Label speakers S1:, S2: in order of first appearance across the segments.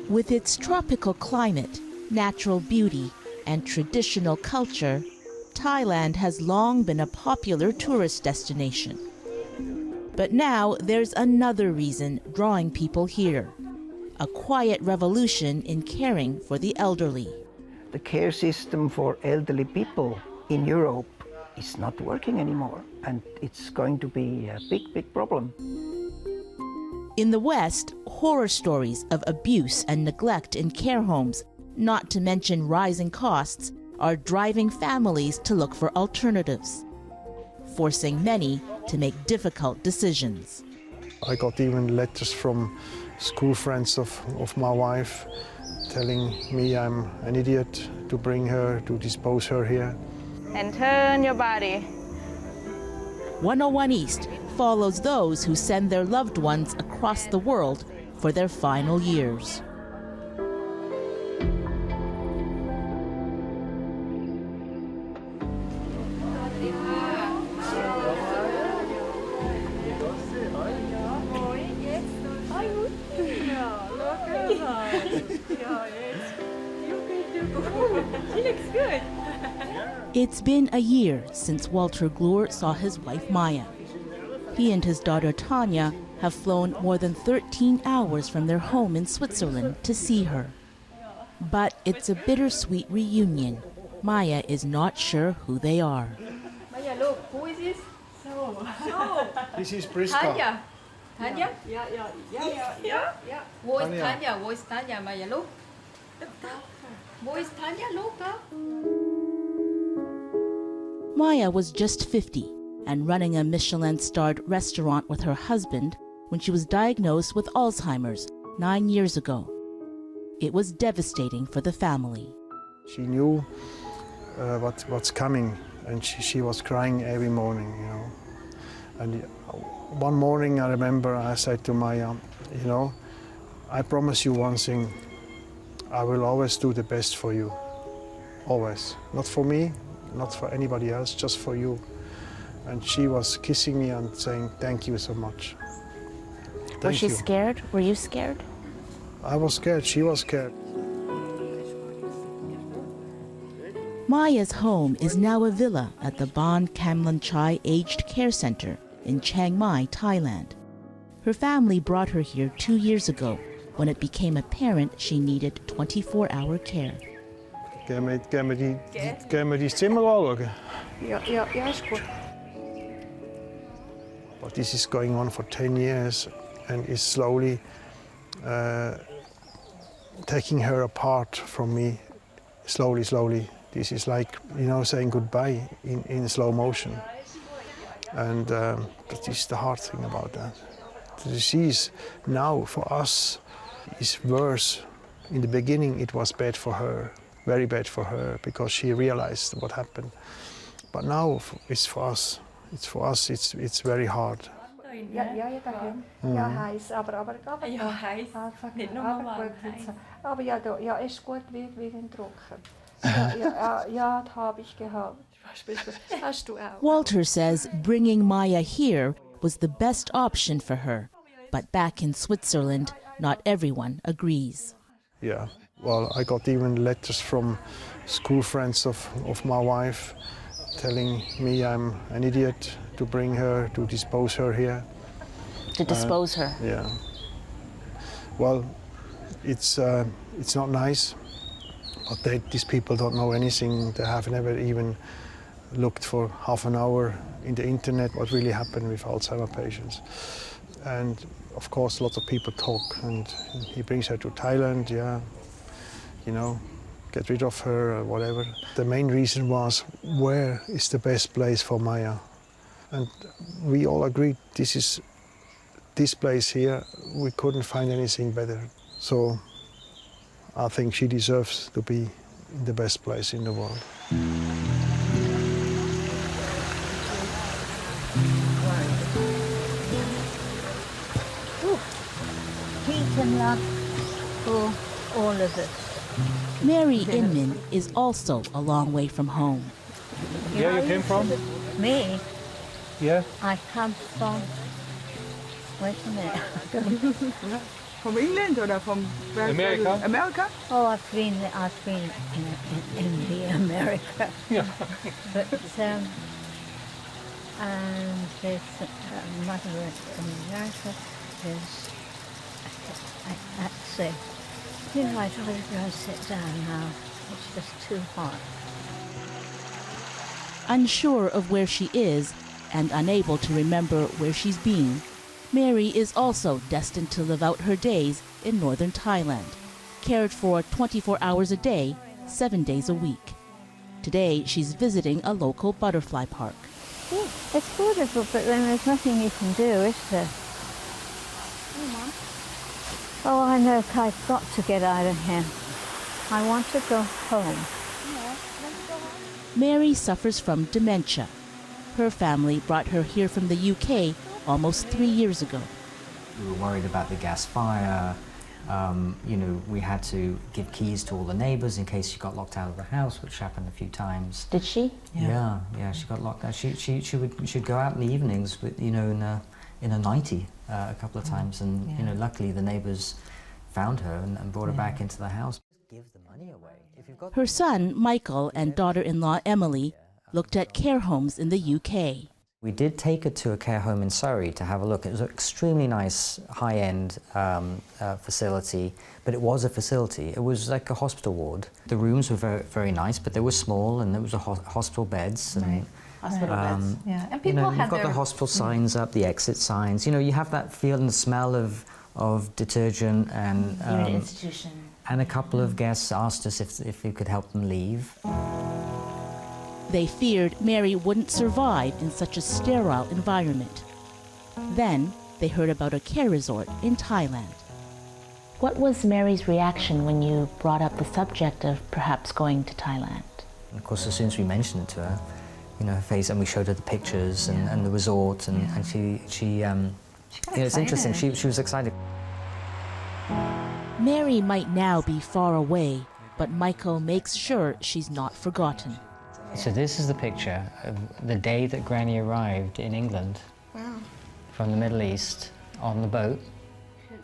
S1: With its tropical climate, natural beauty, and traditional culture, Thailand has long been a popular tourist destination. But now there's another reason drawing people here: a quiet revolution in caring for the elderly.
S2: The care system for elderly people in Europe is not working anymore, and it's going to be a big problem.
S1: In the West, horror stories of abuse and neglect in care homes, not to mention rising costs, are driving families to look for alternatives, forcing many to make difficult decisions.
S3: I got even letters from school friends of my wife telling me I'm an idiot to bring her, to dispose her here.
S4: And turn your body.
S1: 101 East follows those who send their loved ones across the world for their final years. It's been a year since Walter Gloor saw his wife Maya. He and his daughter Tanya have flown more than 13 hours from their home in Switzerland to see her. But it's a bittersweet reunion. Maya is not sure who they are.
S4: Maya, look, who is this? So.
S3: This is Priska.
S4: Tanya. Tanya? Yeah. Wo is Tanya? Wo is Tanya? Maya, look. Wo is Tanya? Look.
S1: Maya was just 50 and running a Michelin-starred restaurant with her husband when she was diagnosed with Alzheimer's 9 years ago. It was devastating for the family.
S3: She knew what's coming, and she was crying every morning, you know. And one morning I remember I said to Maya, you know, I promise you one thing, I will always do the best for you, always. Not for me, not for anybody else, just for you. And she was kissing me and saying, thank you so much.
S1: Was she scared? Were you scared?
S3: I was scared, she was scared.
S1: Maya's home is now a villa at the Ban Kamlan Chai Aged Care Center in Chiang Mai, Thailand. Her family brought her here 2 years ago when it became apparent she needed 24-hour care.
S3: Kan we die Zimmer anschauen?
S4: Ja, ist gut.
S3: But this is going on for 10 years and is slowly taking her apart from me, slowly. This is like, you know, saying goodbye in slow motion. And that is the hard thing about that. The disease now for us is worse. In the beginning it was bad for her, very bad for her, because she realized what happened. But now it's for us. It's very hard.
S5: Ja, dahin. Ja, heiß, aber
S4: Ja, heiß. Nicht nur warm, heiß.
S5: Aber ja, ist gut wie den Trocken. Ja, das habe ich gehabt. Hast du auch.
S1: Walter says bringing Maya here was the best option for her. But back in Switzerland, not everyone agrees.
S3: Yeah, well, I got even letters from school friends of my wife telling me I'm an idiot to bring her, to dispose her here.
S1: To dispose her?
S3: Yeah. Well, it's not nice, but these people don't know anything. They have never even looked for half an hour in the internet what really happened with Alzheimer patients. And of course, lots of people talk, and he brings her to Thailand, yeah, you know, get rid of her or whatever. The main reason was, where is the best place for Maya? And we all agreed this place here, we couldn't find anything better. So I think she deserves to be in the best place in the world.
S6: Heat and love for all of us.
S1: Mary Inman is also a long way from home.
S3: Yeah, you came from?
S6: Me?
S3: Yeah.
S6: I come from... Wait a minute.
S5: From England or from
S7: America?
S5: America?
S6: Oh, I've been in the America.
S7: Yeah.
S6: But and there's mother in America. There's actually, you know, I'd rather go sit down now. It's just too hot.
S1: Unsure of where she is and unable to remember where she's been, Mary is also destined to live out her days in northern Thailand, cared for 24 hours a day, 7 days a week. Today, she's visiting a local butterfly park.
S6: Yeah, it's beautiful, but then there's nothing you can do, is there? Oh, I know, I've got to get out of here. I want to go home.
S1: Mary suffers from dementia. Her family brought her here from the UK almost 3 years ago.
S8: We were worried about the gas fire. You know, we had to give keys to all the neighbours in case she got locked out of the house, which happened a few times.
S1: Did she?
S8: Yeah, she got locked out. She'd go out in the evenings with, you know, in a nightie a couple of times, and you know, luckily the neighbours found her and brought her back into the house. Give the money away. If you've got
S1: Her son, Michael, and daughter-in-law, Emily, looked at care homes in the UK.
S8: We did take her to a care home in Surrey to have a look. It was an extremely nice, high-end facility, but it was a facility. It was like a hospital ward. The rooms were very, very nice, but they were small, and there was hospital beds. And,
S4: Hospital beds. Yeah. And people
S8: you know,
S4: have
S8: you've got the hospital signs up, the exit signs. You know, you have that feel and the smell of detergent and
S1: institution.
S8: And a couple of guests asked us if we could help them leave.
S1: They feared Mary wouldn't survive in such a sterile environment. Then they heard about a care resort in Thailand. What was Mary's reaction when you brought up the subject of perhaps going to Thailand?
S8: And of course, as soon as we mentioned it to her, you know, her face, and we showed her the pictures and the resort, and she you know, it's interesting. She was excited.
S1: Mary might now be far away, but Michael makes sure she's not forgotten.
S9: So this is the picture of the day that Granny arrived in England from the Middle East on the boat.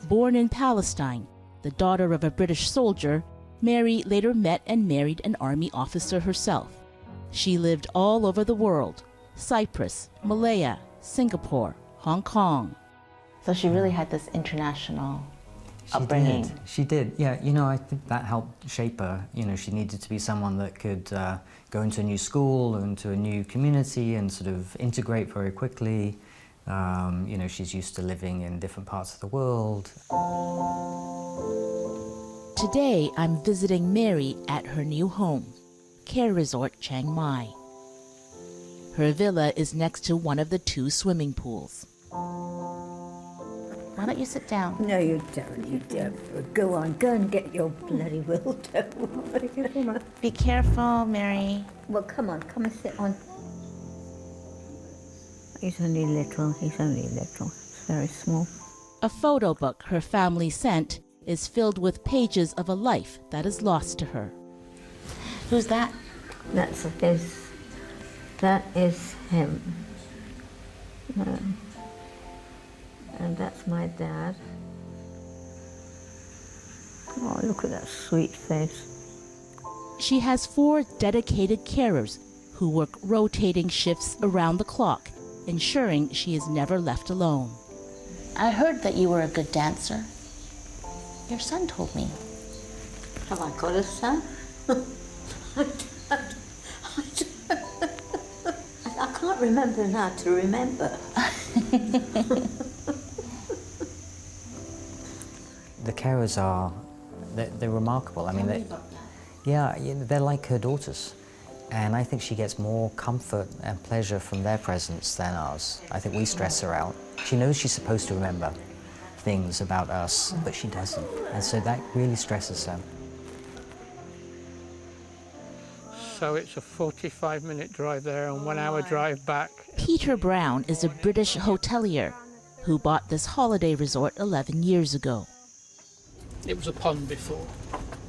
S1: Born in Palestine, the daughter of a British soldier, Mary later met and married an army officer herself. She lived all over the world: Cyprus, Malaya, Singapore, Hong Kong. So she really had this international upbringing.
S8: She did. Yeah, you know, I think that helped shape her. You know, she needed to be someone that could go into a new school, into a new community, and sort of integrate very quickly. You know, she's used to living in different parts of the world.
S1: Today, I'm visiting Mary at her new home, Care Resort Chiang Mai. Her villa is next to one of the 2 swimming pools. Why don't you sit down?
S6: No, you don't. You don't. Go on. Go and get your bloody will.
S1: Be careful, Mary.
S6: Well, come on. Come and sit on. He's only little. He's only little. It's very small.
S1: A photo book her family sent is filled with pages of a life that is lost to her. Who's that?
S6: That is him. And that's my dad. Oh, look at that sweet face.
S1: She has 4 dedicated carers who work rotating shifts around the clock, ensuring she is never left alone. I heard that you were a good dancer. Your son told me.
S6: Have I got a son? I can't remember now to remember.
S8: The carers are, they're remarkable. I mean, they're like her daughters. And I think she gets more comfort and pleasure from their presence than ours. I think we stress her out. She knows she's supposed to remember things about us, but she doesn't. And so that really stresses her.
S7: So it's a 45-minute drive there and 1 hour drive back.
S1: Peter Brown is a British hotelier who bought this holiday resort 11 years ago.
S7: It was a pond before.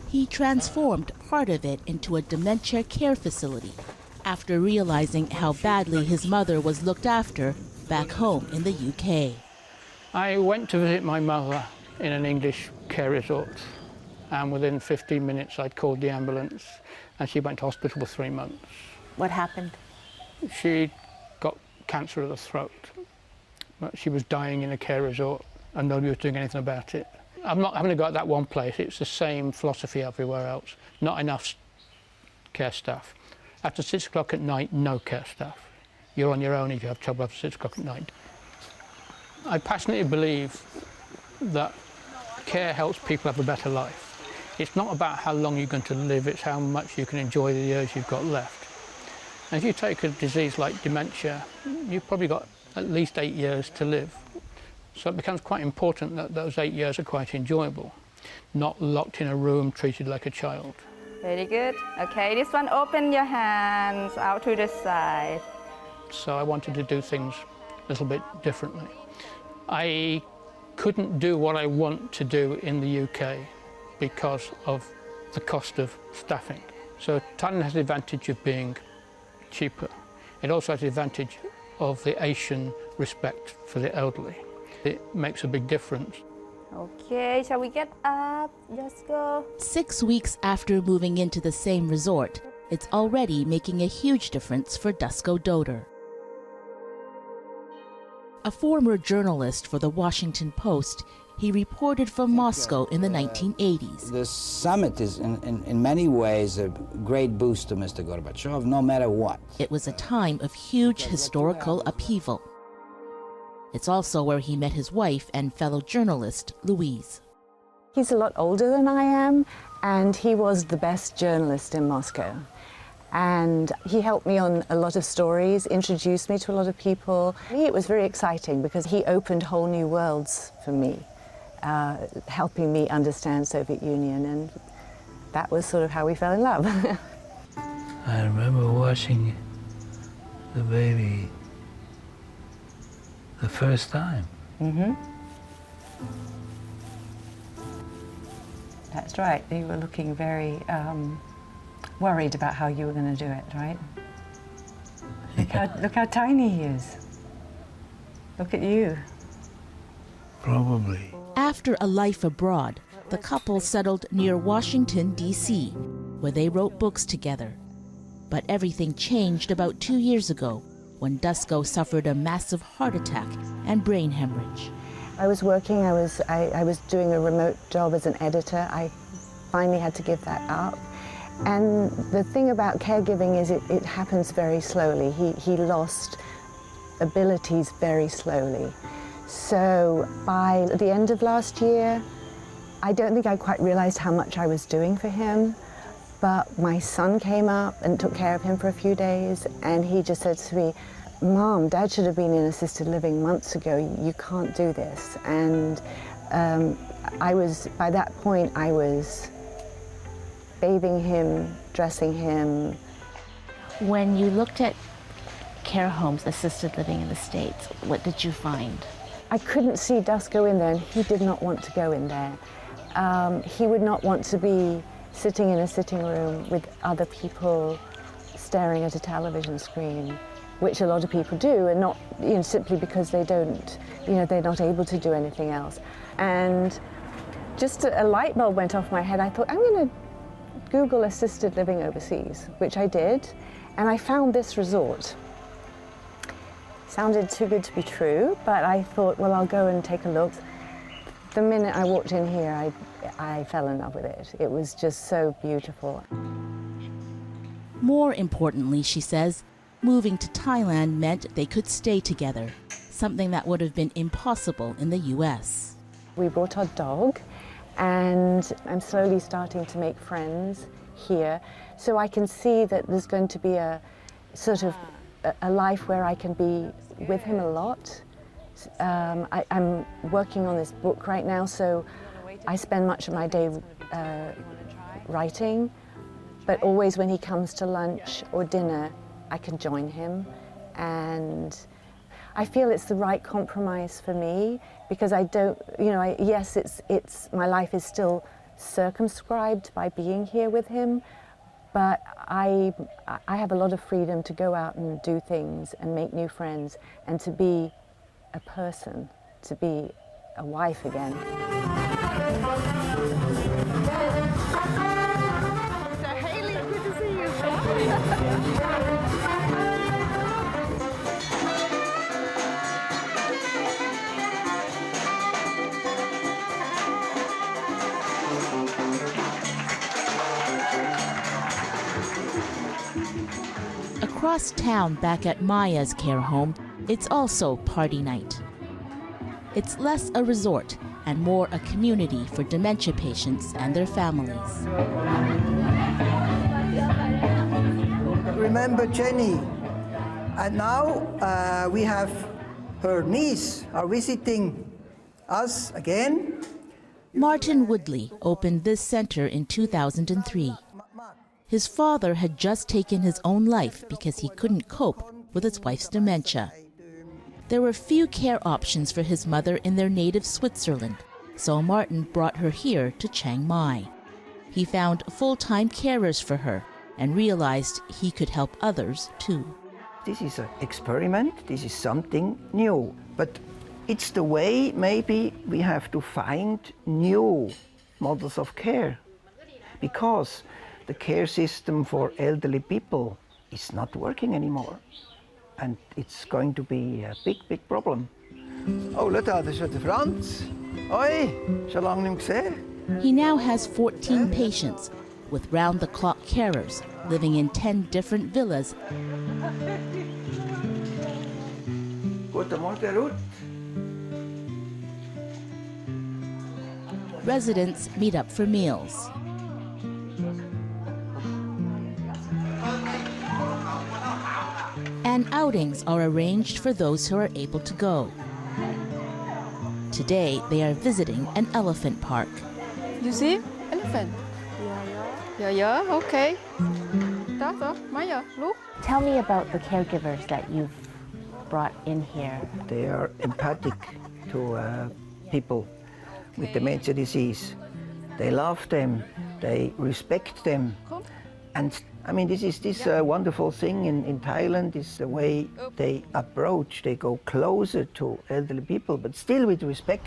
S1: He transformed part of it into a dementia care facility after realizing how badly his mother was looked after back home in the UK.
S7: I went to visit my mother in an English care resort, and within 15 minutes I'd called the ambulance and she went to hospital for 3 months.
S1: What happened?
S7: She got cancer of the throat. But she was dying in a care resort and nobody was doing anything about it. I'm not having to go at that one place, it's the same philosophy everywhere else. Not enough care staff. After 6 o'clock at night, no care staff. You're on your own if you have trouble after 6 o'clock at night. I passionately believe that care helps people have a better life. It's not about how long you're going to live, it's how much you can enjoy the years you've got left. And if you take a disease like dementia, you've probably got at least 8 years to live. So it becomes quite important that those 8 years are quite enjoyable, not locked in a room, treated like a child.
S10: Very good. Okay, this one, open your hands out to the side.
S7: So I wanted to do things a little bit differently. I couldn't do what I want to do in the UK because of the cost of staffing. So Thailand has the advantage of being cheaper. It also has the advantage of the Asian respect for the elderly. It makes a big difference.
S10: Okay, shall we get up? Just go.
S1: 6 weeks after moving into the same resort, it's already making a huge difference for Dusko Doder. A former journalist for the Washington Post, he reported from Moscow in the 1980s.
S11: The summit is in many ways a great boost to Mr. Gorbachev, no matter what.
S1: It was a time of huge historical upheaval. It's also where he met his wife and fellow journalist, Louise.
S12: He's a lot older than I am, and he was the best journalist in Moscow. And he helped me on a lot of stories, introduced me to a lot of people. It was very exciting because he opened whole new worlds for me, helping me understand Soviet Union, and that was sort of how we fell in love.
S13: I remember watching the baby the first time.
S12: Mm-hmm. That's right. You were looking very worried about how you were going to do it, right? Look how tiny he is. Look at you.
S13: Probably.
S1: After a life abroad, the couple settled near Washington, D.C., where they wrote books together. But everything changed about 2 years ago when Dusko suffered a massive heart attack and brain hemorrhage.
S12: I was working, I was doing a remote job as an editor. I finally had to give that up. And the thing about caregiving is it happens very slowly. He lost abilities very slowly. So by the end of last year, I don't think I quite realized how much I was doing for him, but my son came up and took care of him for a few days, and he just said to me, "Mom, Dad should have been in assisted living months ago. You can't do this." And by that point, I was bathing him, dressing him.
S14: When you looked at care homes, assisted living in the States, what did you find?
S12: I couldn't see Dusko in there, and he did not want to go in there. He would not want to be sitting in a sitting room with other people staring at a television screen, which a lot of people do, and not simply because they don't, they're not able to do anything else. And just a light bulb went off my head. I thought, I'm going to Google assisted living overseas, which I did, and I found this resort. Sounded too good to be true, but I thought, well, I'll go and take a look. The minute I walked in here, I fell in love with it. It was just so beautiful.
S1: More importantly, she says, moving to Thailand meant they could stay together, something that would have been impossible in the U.S.
S12: We brought our dog, and I'm slowly starting to make friends here, so I can see that there's going to be a sort of a life where I can be with him a lot. I'm working on this book right now, so I spend much of my day writing, but always when he comes to lunch or dinner, I can join him, and I feel it's the right compromise for me, because I don't, yes, it's my life is still circumscribed by being here with him, but I have a lot of freedom to go out and do things and make new friends and to be a person, to be a wife again.
S1: Across town back at Maya's care home, it's also party night. It's less a resort and more a community for dementia patients and their families.
S2: Remember Jenny. And now we have her niece are visiting us again.
S1: Martin Woodtli opened this center in 2003. His father had just taken his own life because he couldn't cope with his wife's dementia. There were few care options for his mother in their native Switzerland, so Martin brought her here to Chiang Mai. He found full-time carers for her and realized he could help others too.
S2: This is an experiment, this is something new, but it's the way maybe we have to find new models of care, because the care system for elderly people is not working anymore. And it's going to be a big, big problem. Oh, look, daar is de Frans. Hoi, zo lang niet gezien.
S1: He now has 14 patients with round-the-clock carers living in 10 different villas.
S2: Goedemorgen, Ruth.
S1: Residents meet up for meals. And outings are arranged for those who are able to go. Today, they are visiting an elephant park.
S5: You see? Elephant. Yeah, okay. Maya, look.
S14: Tell me about the caregivers that you've brought in here.
S2: They are empathic to people with dementia disease. They love them, they respect them. And I mean, this is this wonderful thing in Thailand is the way they approach, they go closer to elderly people, but still with respect.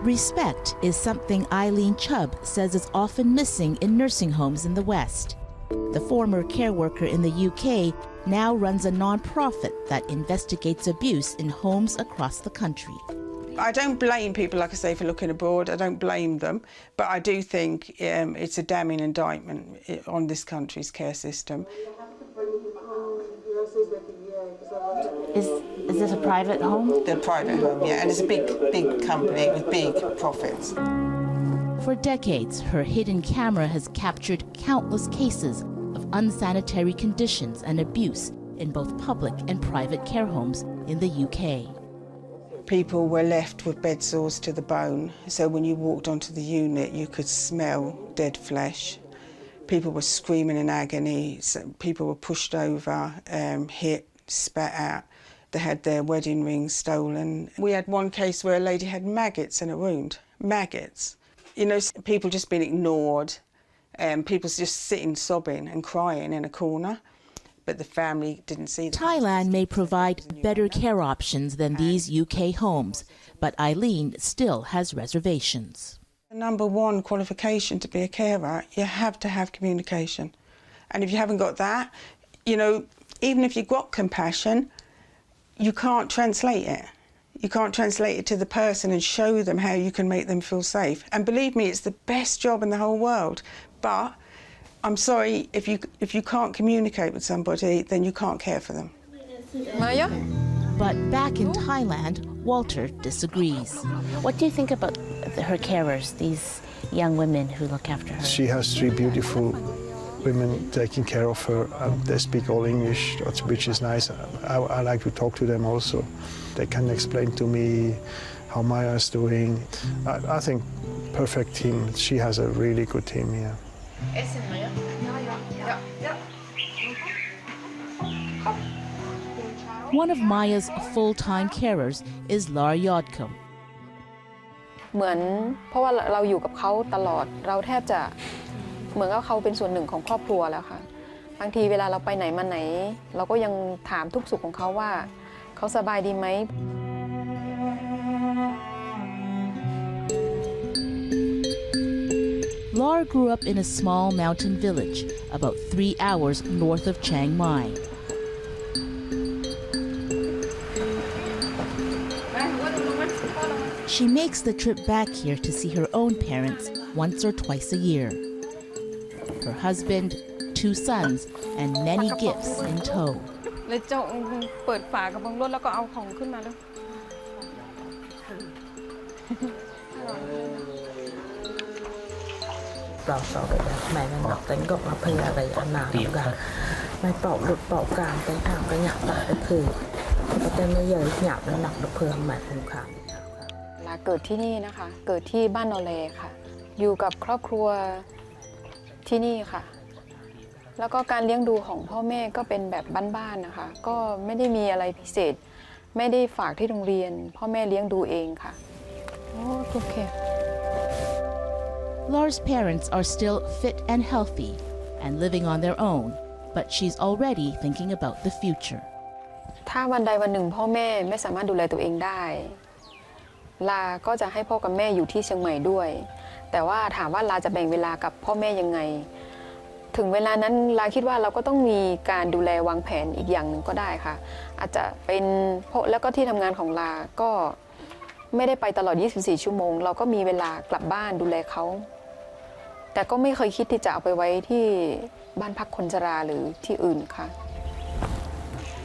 S1: Respect is something Eileen Chubb says is often missing in nursing homes in the West. The former care worker in the UK now runs a non-profit that investigates abuse in homes across the country.
S15: I don't blame people, like I say, for looking abroad. I don't blame them, but I do think it's a damning indictment on this country's care system.
S14: Is this a private home?
S15: They're a private home, yeah, and it's a big company with big profits.
S1: For decades, her hidden camera has captured countless cases of unsanitary conditions and abuse in both public and private care homes in the UK.
S15: People were left with bed sores to the bone, so when you walked onto the unit you could smell dead flesh. People were screaming in agony, people were pushed over, hit, spat out. They had their wedding rings stolen. We had one case where a lady had maggots in a wound, maggots. You know, people just being ignored, people just sitting sobbing and crying in a corner. But the family didn't see that.
S1: Thailand may provide better care options than these UK homes, but Eileen still has reservations.
S15: The number one qualification to be a carer, you have to have communication. And if you haven't got that, you know, even if you've got compassion, you can't translate it. You can't translate it to the person and show them how you can make them feel safe. And believe me, it's the best job in the whole world. But I'm sorry, if you can't communicate with somebody, then you can't care for them.
S5: Maya?
S1: But back in Thailand, Walter disagrees.
S14: What do you think about her carers, these young women who look after her?
S3: She has 3 beautiful women taking care of her, and they speak all English, which is nice. I like to talk to them also. They can explain to me how Maya is doing. I think perfect team. She has a really good team here.
S1: One of Maya's full-time carers is Lar Yodkum.
S5: เหมือนเพราะว่าเราอยู่กับเขาตลอดเราแทบจะเหมือนกับเขาเป็นส่วนหนึ่งของครอบครัวแล้วค่ะบางทีเวลาเราไปไหนมาไหนเราก็ยังถามทุกสุขของเขาว่าเขาสบายดีไหม
S1: Lar grew up in a small mountain village about 3 hours north of Chiang Mai. She makes the trip back here to see her own parents once or twice a year. Her husband, 2 sons and many gifts in tow.
S5: เลยจะเปิดฝากระโปรงรถแล้วก็เอาของขึ้นมาแล้ว
S16: bảo so cái mày nó nọc đánh gọc là phê cái ăn nào cũng cả mày bảo được bảo cảm cái thằng cái nhạc tại cái phê có tên nó giờ nhạc nó nọc được phê mày không khám
S5: ลาเกิดที่นี่นะคะเกิดที่บ้านนอแลค่ะอยู่กับครอบครัวที่นี่ค่ะแล้วก็การเลี้ยงดูของพ่อแม่ก็เป็นแบบบ้านๆนะคะก็ไม่ได้มีอะไรพิเศษไม่ได้ฝากที่โรงเรียนพ่อแม่เลี้ยงดูเองค่ะโอ้โอเค
S1: Laura's parents are still fit and healthy and living on their own, but she's already thinking about the future.
S5: ถ้าวันใดวันหนึ่งพ่อแม่ไม่สามารถดูแลตัวเองได้ลาก็จะให้พ่อกับแม่อยู่ที่เชียงใหม่ด้วยแต่ว่าถามว่าลาจะแบ่งเวลากับพ่อแม่ยังไงถึงเวลานั้นลาคิดว่าเราก็ต้องมีการดูแลวางแผนอีกอย่างหนึ่งก็ได้ค่ะอาจจะเป็นแล้วก็ที่ทำงานของลาก็ไม่ได้ไปตลอด24ชั่วโมงเราก็มีเวลากลับบ้านดูแลเขาแต่ก็ไม่เคยคิดที่จะเอาไปไว้ที่บ้านพักคนชราหรือที่อื่นค่ะ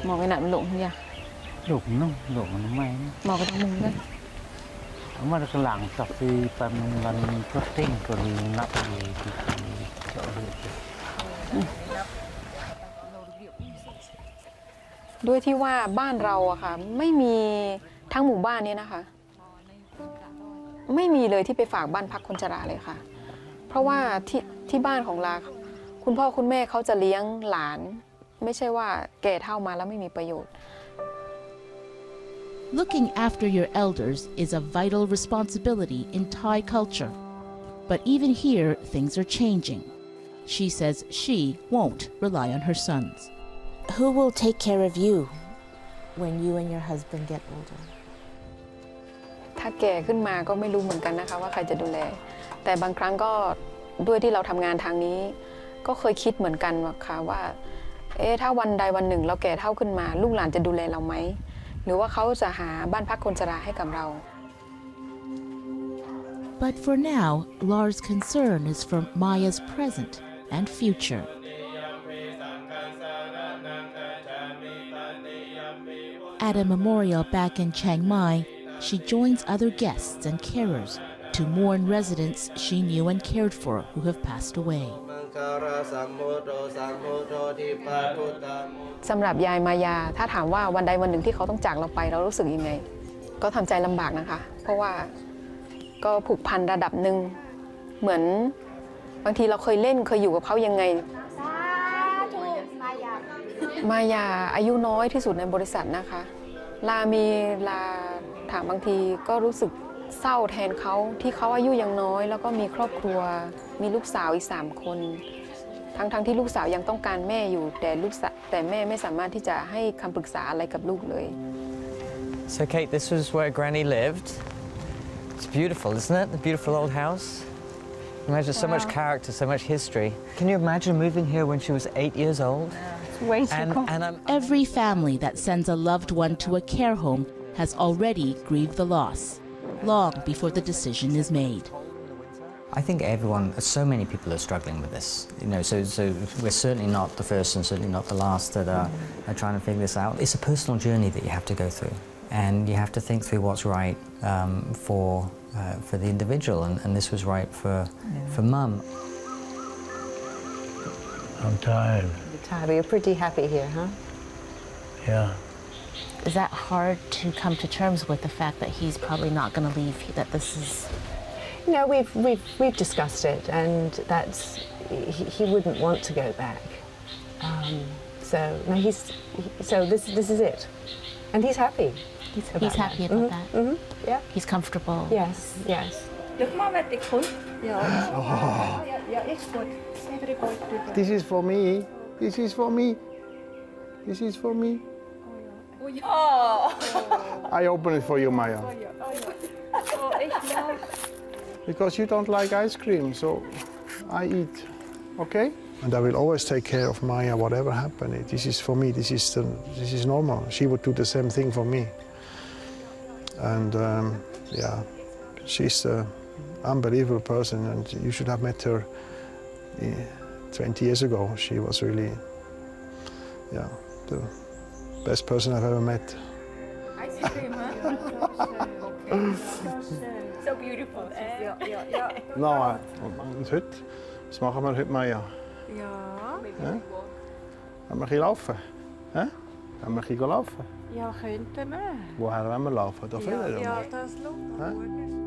S5: มองไปไหนมันหลงเนี่ย
S13: หลงน้องหลงมันไม่
S5: มองไปทางมุมด้วย
S13: มาจากหลังจากที่ปันวันก็เต้งก็มีนับเลยที่เจาะเลือด
S5: ด้วยที่ว่าบ้านเราอะค่ะไม่มีทั้งหมู่บ้านนี้นะคะไม่มีเลยที่ไปฝากบ้านพักคนชราเลยค่ะเพราะว่าที่บ้านของเราคุณพ่อคุณแม่เขาจะเลี้ยงหลานไม่ใช่ว่าแก่เฒ่ามาแล้วไม่มีประโยชน์
S1: Looking after your elders is a vital responsibility in Thai culture. But even here, things are changing. She says she won't rely on her sons.
S14: Who will take care of you when you and your husband get older?
S5: ถ้าแก่ขึ้นมาก็ไม่รู้เหมือนกันนะคะว่าใครจะดูแลแต่บางครั้งก็ด้วยที่เราทำงานทางนี้ก็เคยคิดเหมือนกันค่ะว่าถ้าวันใดวันหนึ่งเราแก่เฒ่าขึ้นมาลูกหลานจะดูแลเราไหมหรือว่าเขาจะหาบ้านพักคนชราให้กับเรา
S1: But for now, Laura's concern is for Maya's present and future. At a memorial back in Chiang Mai, she joins other guests and carers to mourn residents she knew and cared for who have passed away.
S5: สำหรับยายมายาถ้าถามว่าวันใดวันหนึ่งที่เขาต้องจากเราไปเรารู้สึกยังไงก็ทำใจลำบากนะคะเพราะว่าก็ผูกพันระดับหนึ่งเหมือนบางทีเราเคยเล่นเคยอยู่กับเขายังไงมายาอายุน้อยที่สุดในบริษัทนะคะลาถามบางทีก็รู้สึกเศร้าแทนเขาที่เขาอายุยังน้อยแล้วก็มีครอบครัวมีลูกสาวอีก3 คนทั้งที่ลูกสาวยังต้องการแม่อยู่แต่แม่ไม่สามารถที่จะให้คำปรึกษาอะไรกับลูกเลย
S17: So Kate, this was where Granny lived. It's beautiful, isn't it? The beautiful old house. Imagine so much character, so much history. Can you imagine moving here when she was 8 years old?
S14: It's way too cold.
S1: Every family that sends a loved one to a care home has already grieved the loss, long before the decision is made.
S8: I think so many people are struggling with this. So we're certainly not the first and certainly not the last that are trying to figure this out. It's a personal journey that you have to go through, and you have to think through what's right for the individual, and this was right for Mum.
S13: I'm tired.
S12: You're tired, but you're pretty happy here, huh?
S13: Yeah.
S14: Is that hard to come to terms with the fact that he's probably not going to leave? That this is.
S12: No, we've discussed it, and he wouldn't want to go back. So this is it, and he's happy.
S14: He's happy about that.
S12: Mm-hmm. Yeah.
S14: He's comfortable.
S12: Yes.
S3: This is for me. This is for me. This is for me. I open it for you, Maya. Because you don't like ice cream, so I eat, okay? And I will always take care of Maya, whatever happened. This is for me, this is normal. She would do the same thing for me. And she's an unbelievable person, and you should have met her 20 years ago, she was really, yeah, the best person I've ever met.
S4: Ice cream, huh? So beautiful.
S3: Nou, und heute, was machen wir heute, Maya?
S18: Ja.
S3: Ja? Wollen wir ein bisschen laufen? Hä? Wollen wir ein bisschen laufen?
S18: Ja, könnten wir.
S3: Woher wollen wir laufen? Da
S18: Ja,
S3: vorne?
S18: ja, das schaut.